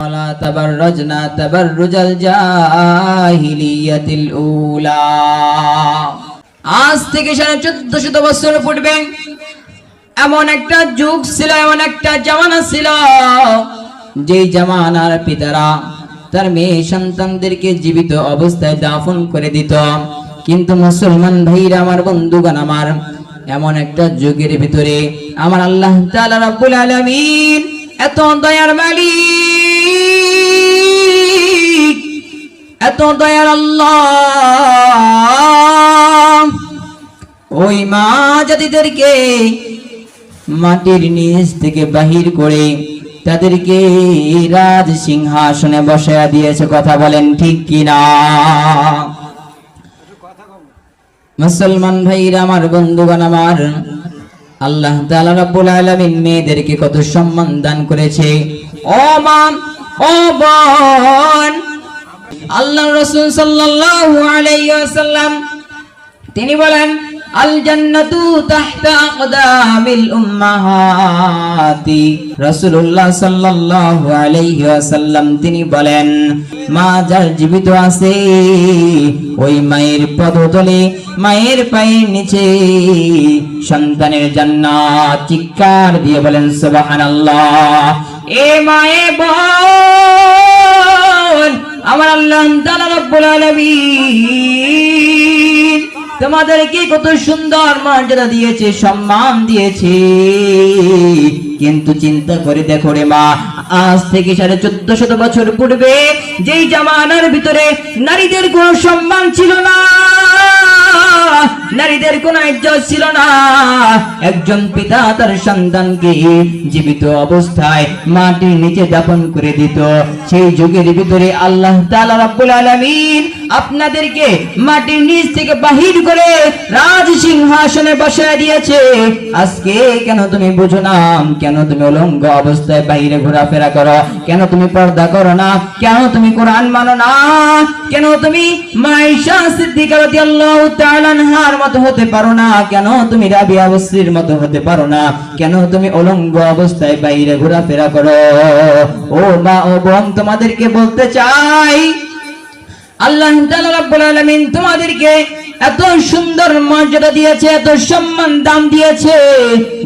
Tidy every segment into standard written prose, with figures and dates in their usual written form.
ولا تبرجنا تبرج الجاهلية الأولى আজ থেকে 1400 বছর পূর্বে এমন একটা যুগ ছিল, এমন একটা জামানা ছিল, যেই জামানার পিতারা তার মেয়ে সন্তানদেরকে জীবিত অবস্থায় দাফন করে দিত। কিন্তু মুসলমান ভাইরা আমার, বন্ধুগণ আমার, এমন একটা যুগের ভিতরে আমার আল্লাহ তাআলা রাব্বুল আলামিন এত দয়ার মালিক, এত দয়ার আল্লাহ ওই মা জাতিদেরকে মাটির নিচ থেকে বাহির করে তাদেরকে রাজ সিংহাসনে বসায়া দিয়েছে। কথা বলেন ঠিক কিনা? মুসলমান ভাইরা আমার, বন্ধুগণ আমার, আল্লাহ তাআলা রাব্বুল আলামিন মেয়েদেরকে কত সম্মান দান করেছে। ও মা, ও বোন, আল্লাহর রাসূল সাল্লাল্লাহু আলাইহি ওয়াসাল্লাম তিনি বলেন, আল জান্নাতু তাহতা আকদামিল উম্মাহাতি। রাসূলুল্লাহ সাল্লাল্লাহু আলাইহি ওয়াসাল্লাম তিনি বলেন, মা যার জীবিত আছে ওই মায়ের পদতলে, মায়ের পায়ের নিচে সন্তানের জান্নাত। চিৎকার দিয়ে বলেন সুবহানাল্লাহ। এ মায়ে বোন, আমার আল্লাহ তাআলা রাব্বুল আলামিন তোমাদেরকে কত সুন্দর মর্যাদা দিয়েছে, সম্মান দিয়েছে। কিন্তু চিন্তা করে দেখো রে মা, আজ থেকে 1450 বছর পূর্বে যেই জামানার ভিতরে নারীদের কোনো সম্মান ছিল না, নারীদের কোনো ইজ্জত ছিল না, একজন পিতা তার সন্তানকে জীবিত অবস্থায় মাটির নিচে দাফন করে দিত। সেই যুগের ভিতরে আল্লাহ তাআলা রাব্বুল আলামিন আপনাদেরকে মাটির নিচ থেকে বাহির করে রাজ সিংহাসনে বসায় দিয়েছে। আজকে কেন তুমি বুঝো না? কেন তুমি উলঙ্গ অবস্থায় বাইরে ঘোরাফেরা করো? কেন তুমি পর্দা করো না? কেন তুমি কোরআন মানো না? কেন তুমি মাইশা সিদ্দিকা রাদিয়াল্লাহু তাআলা আনহার মতো হতে পারো না? কেন তুমি রাবিয়া বসরির মতো হতে পারো না? কেন তুমি উলঙ্গ অবস্থায় বাইরে ঘোরাফেরা করো? ও মা, ও বোন, তোমাদেরকে বলতে চাই, আল্লাহ তাআলা রাব্বুল আলামিন তোমাদেরকে এত সুন্দর মর্যাদা দিয়েছে, এত সম্মান দান দিয়েছে,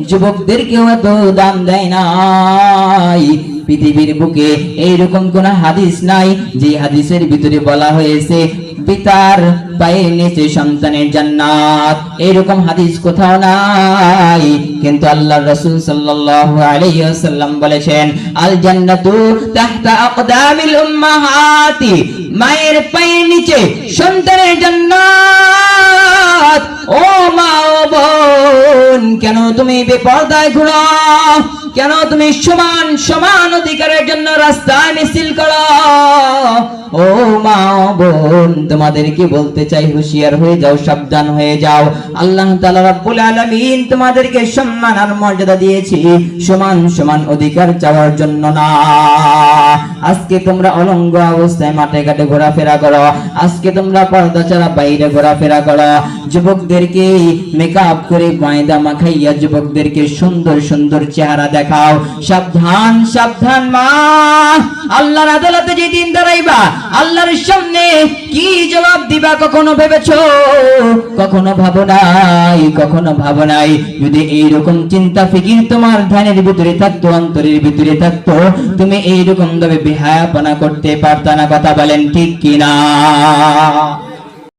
যুবকদেরকেও এত দান দেয় নাই। পৃথিবীর বুকে এইরকম কোন হাদিস নাই যে হাদিসের ভিতরে বলা হয়েছে পিতার পায়ের নিচে সন্তানের জান্নাত। এইরকম হাদিস কোথাও নাই। কিন্তু আল্লাহর রাসূল সাল্লাল্লাহু আলাইহি ওয়াসাল্লাম বলেছেন, আল জান্নাতু তাহতা আকদামিল উম্মাহাতি, মায়ের পায়ের নিচে সন্তানের জান্নাত। ও মা, ও বোন, কেন তুমি বেপরদায় ঘোরো? কেন তুমি সমান সমান অধিকারের জন্য রাস্তায় মিছিল করো? ও মা, ও বোন, তোমাদেরকে বলতে চাই, হুঁশিয়ার হয়ে যাও, সাবধান হয়ে যাও। আল্লাহ তাআলা রাব্বুল আলামিন তোমাদেরকে সম্মান আর মর্যাদা দিয়েছি সমান সমান অধিকার চাওয়ার জন্য না। আজকে তোমরা অলঙ্গ অবস্থায় মাঠে ঘাটে ঘোরাফেরা করো, আজকে তোমরা পর্দা ছাড়া বাইরে ঘোরাফেরা করো, যুবকদেরকে মেকআপ করে ময়দা মাখাইয়া যুবকদেরকে সুন্দর সুন্দর চেহারা দেখাও। সাবধান, সাবধান মা, আল্লাহর আদালতে যেদিন দাঁড়াইবা, আল্লাহর সামনে কি জবাব দিবা কখনো ভেবেছো? কখনো ভাবো নাই, কখনো ভাবো নাই? যদি এইরকম চিন্তা ফিকির তোমার ধ্যানের ভিতরে থাকতো, অন্তরের ভিতরে থাকতো, তুমি এইরকম ভাবে বেহায়াপনা করতে পারতা না। কথা বলেন ঠিক কিনা?